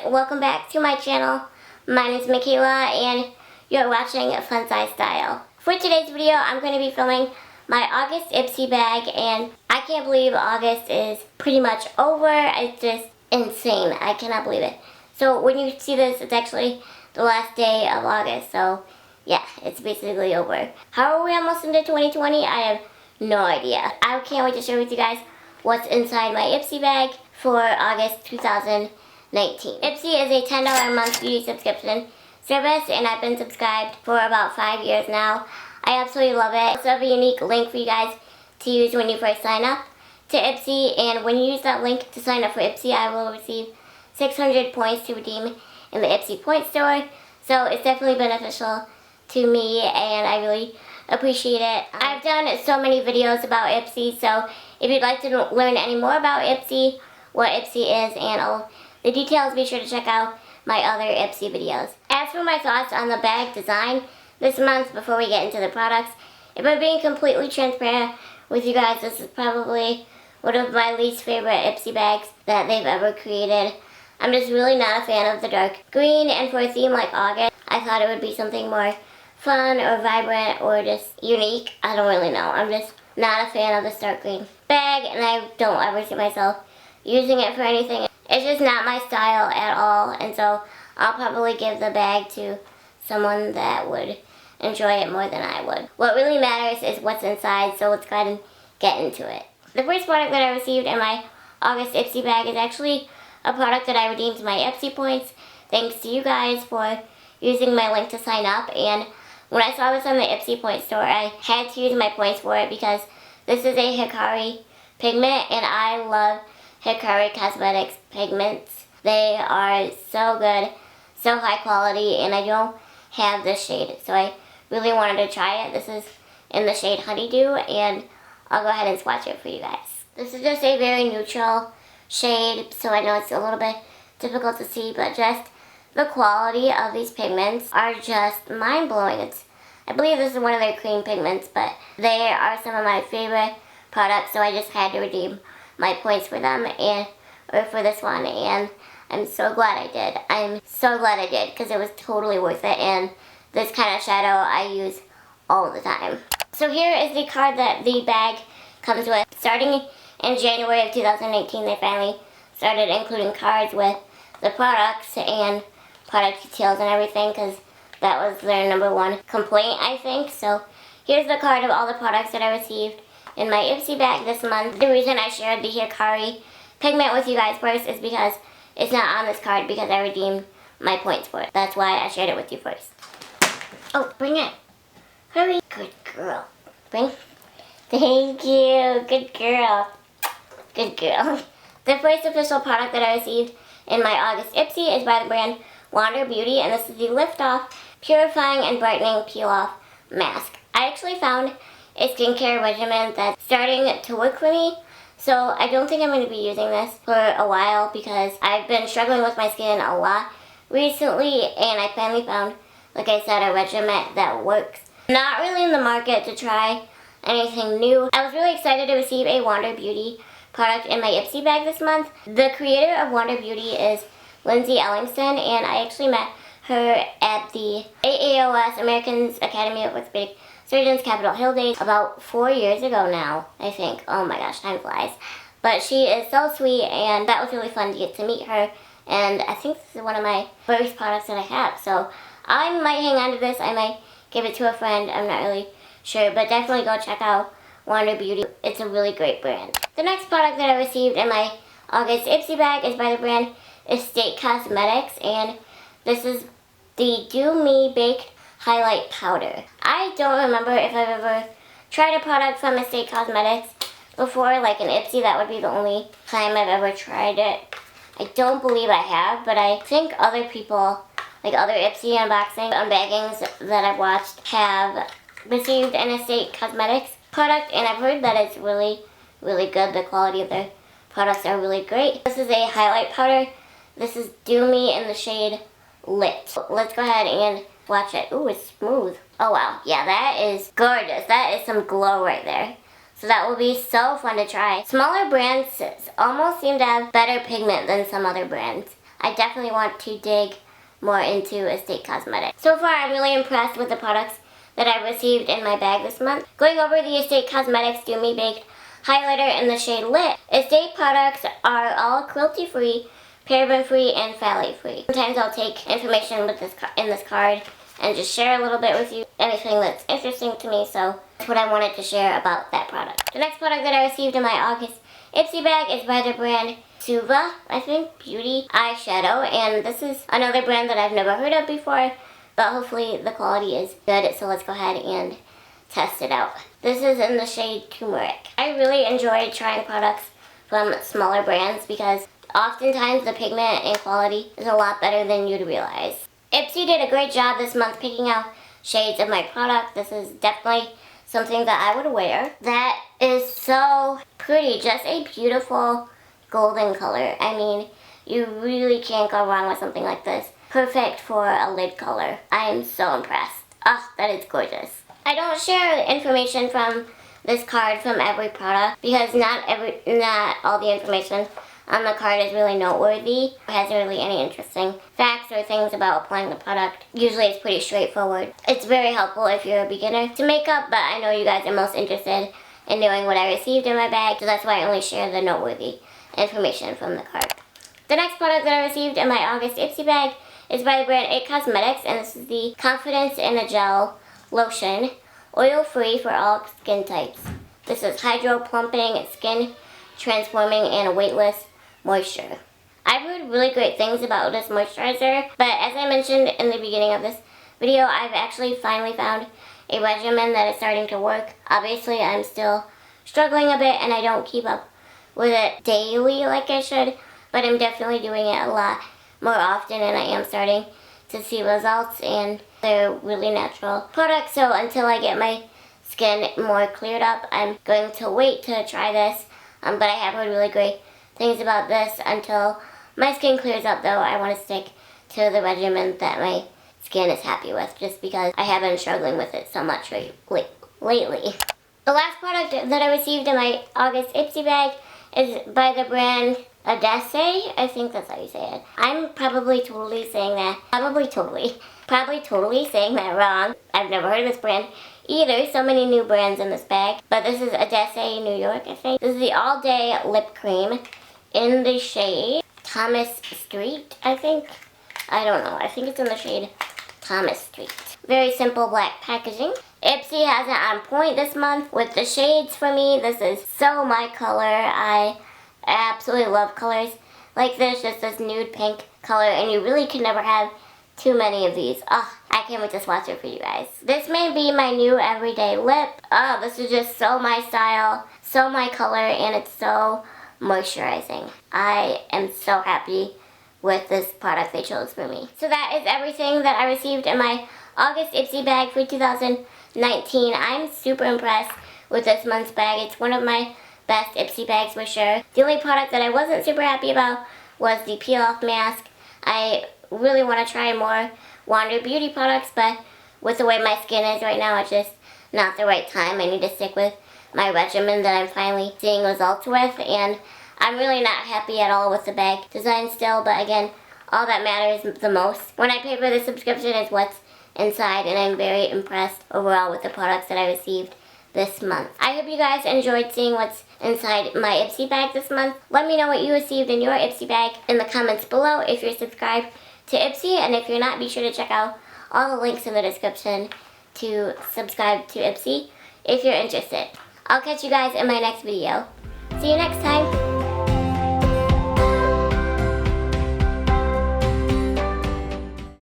welcome back to my channel. My name is Michaela and you're watching FunsizedStyle. For today's video, I'm going to be filming my August Ipsy bag, and I can't believe August is pretty much over. It's just insane. I cannot believe it. So when you see this, it's actually the last day of August, so yeah, it's basically over. How are we almost into 2020? I have no idea. I can't wait to share with you guys what's inside my Ipsy bag for August 2019. Ipsy is a $10 a month beauty subscription service, and I've been subscribed for about 5 years now. I absolutely love it. I also have a unique link for you guys to use when you first sign up to Ipsy, and when you use that link to sign up for Ipsy, I will receive 600 points to redeem in the Ipsy point store. So it's definitely beneficial to me, and I really appreciate it. I've done so many videos about Ipsy, so if you'd like to learn any more about Ipsy, what Ipsy is, and all the details, be sure to check out my other Ipsy videos. As for my thoughts on the bag design this month, before we get into the products, if I'm being completely transparent with you guys, this is probably one of my least favorite Ipsy bags that they've ever created. I'm just really not a fan of the dark green, and for a theme like August, I thought it would be something more fun or vibrant or just unique. I don't really know. I'm just not a fan of this dark green bag, and I don't ever see myself using it for anything. It's just not my style at all, and so I'll probably give the bag to someone that would enjoy it more than I would. What really matters is what's inside, so let's go ahead and get into it. The first product that I received in my August Ipsy bag is actually a product that I redeemed my Ipsy points thanks to you guys for using my link to sign up, and when I saw this on the Ipsy point store, I had to use my points for it because this is a Hikari Pigment, and I love Hikari Cosmetics pigments. They are so good, so high quality, and I don't have this shade, so I really wanted to try it. This is in the shade Honeydew, and I'll go ahead and swatch it for you guys. This is just a very neutral shade, so I know it's a little bit difficult to see, but just the quality of these pigments are just mind-blowing. I believe this is one of their cream pigments, but they are some of my favorite products, so I just had to redeem my points for them, or for this one, and I'm so glad I did. I'm so glad I did, because it was totally worth it, and this kind of shadow I use all the time. So here is the card that the bag comes with. Starting in January of 2018, they finally started including cards with the products and product details and everything, because that was their #1 complaint, I think. So here's the card of all the products that I received in my Ipsy bag this month. The reason I shared the Hikari Pigment with you guys first is because it's not on this card, because I redeemed my points for it. That's why I shared it with you first. Oh, bring it. Hurry. Good girl. Bring. Thank you. Good girl. Good girl. The first official product that I received in my August Ipsy is by the brand Tuva Beauty, and this is the Lift Off Purifying and Brightening Peel Off Mask. I actually found a skincare regimen that's starting to work for me, so I don't think I'm going to be using this for a while because I've been struggling with my skin a lot recently, and I finally found, like I said, a regimen that works. Not really in the market to try anything new. I was really excited to receive a Tuva Beauty product in my Ipsy bag this month. The creator of Tuva Beauty is Lindsay Ellingston, and I actually met her at the AAOS, Americans Academy of Orthopedic Surgeons Capitol Hill Days, about 4 years ago now, I think. Oh my gosh, time flies. But she is so sweet, and that was really fun to get to meet her, and I think this is one of my first products that I have, so I might hang on to this. I might give it to a friend. I'm not really sure, but definitely go check out Tuva Beauty. It's a really great brand. The next product that I received in my August Ipsy bag is by the brand Estate Cosmetics, and this is the Do Me Baked Highlight Powder. I don't remember if I've ever tried a product from Estate Cosmetics before, like an Ipsy. That would be the only time I've ever tried it. I don't believe I have, but I think other people, like other Ipsy unbaggings that I've watched, have received an Estate Cosmetics product, and I've heard that it's really, really good. The quality of their products are really great. This is a highlight powder. This is Do Me in the shade Lit. Let's go ahead and watch it. Ooh, it's smooth. Oh wow, yeah, that is gorgeous. That is some glow right there. So that will be so fun to try. Smaller brands almost seem to have better pigment than some other brands. I definitely want to dig more into estate cosmetics. So far, I'm really impressed with the products that I received in my bag this month. Going over the Estate Cosmetics Do Me Baked Highlighter in the shade Lit. Estate products are all cruelty-free, paraben-free, and phthalate-free. Sometimes I'll take information with in this card and just share a little bit with you, anything that's interesting to me, so that's what I wanted to share about that product. The next product that I received in my August Ipsy bag is by the brand Tuva, I think, Beauty eyeshadow, and this is another brand that I've never heard of before, but hopefully the quality is good, so let's go ahead and test it out. This is in the shade Turmeric. I really enjoy trying products from smaller brands because oftentimes the pigment and quality is a lot better than you'd realize. Ipsy did a great job this month picking out shades of my product. This is definitely something that I would wear. That is so pretty, just a beautiful golden color. I mean, you really can't go wrong with something like this. Perfect for a lid color. I am so impressed. Oh, that is gorgeous. I don't share the information from this card from every product because not all the information on the card is really noteworthy. It has really any interesting facts or things about applying the product. Usually it's pretty straightforward. It's very helpful if you're a beginner to makeup, but I know you guys are most interested in knowing what I received in my bag, so that's why I only share the noteworthy information from the card. The next product that I received in my August Ipsy bag is by the brand It Cosmetics, and this is the Confidence in a Gel Lotion, oil-free for all skin types. This is hydro-plumping, skin transforming, and weightless moisture. I've heard really great things about this moisturizer, but as I mentioned in the beginning of this video, I've actually finally found a regimen that is starting to work. Obviously, I'm still struggling a bit, and I don't keep up with it daily like I should, but I'm definitely doing it a lot more often, and I am starting to see results, and they're really natural products, so until I get my skin more cleared up, I'm going to wait to try this, but I have heard really great things about this. Until my skin clears up, though, I want to stick to the regimen that my skin is happy with, just because I have been struggling with it so much lately. The last product that I received in my August Ipsy bag is by the brand Adesse. I think that's how you say it. I'm probably totally saying that. Probably totally saying that wrong. I've never heard of this brand either. So many new brands in this bag. But this is Adesse New York, I think. This is the All Day Lip Cream in the shade Thomas Street, I think. I don't know. I think it's in the shade Thomas Street. Very simple black packaging. Ipsy has it on point this month with the shades for me. This is so my color. I absolutely love colors like this, just this nude pink color, and you really can never have too many of these. Oh, I can't wait to swatch it for you guys. This may be my new everyday lip. Oh, this is just so my style, so my color, and it's so moisturizing. I am so happy with this product they chose for me. So that is everything that I received in my August Ipsy bag for 2019. I'm super impressed with this month's bag. It's one of my best Ipsy bags for sure. The only product that I wasn't super happy about was the peel-off mask. I really want to try more Wander Beauty products, but with the way my skin is right now, it's just not the right time. I need to stick with my regimen that I'm finally seeing results with, and I'm really not happy at all with the bag design still, but again, all that matters the most when I pay for the subscription is what's inside, and I'm very impressed overall with the products that I received this month. I hope you guys enjoyed seeing what's inside my Ipsy bag this month. Let me know what you received in your Ipsy bag in the comments below if you're subscribed to Ipsy, and if you're not, be sure to check out all the links in the description to subscribe to Ipsy if you're interested. I'll catch you guys in my next video. See you next time.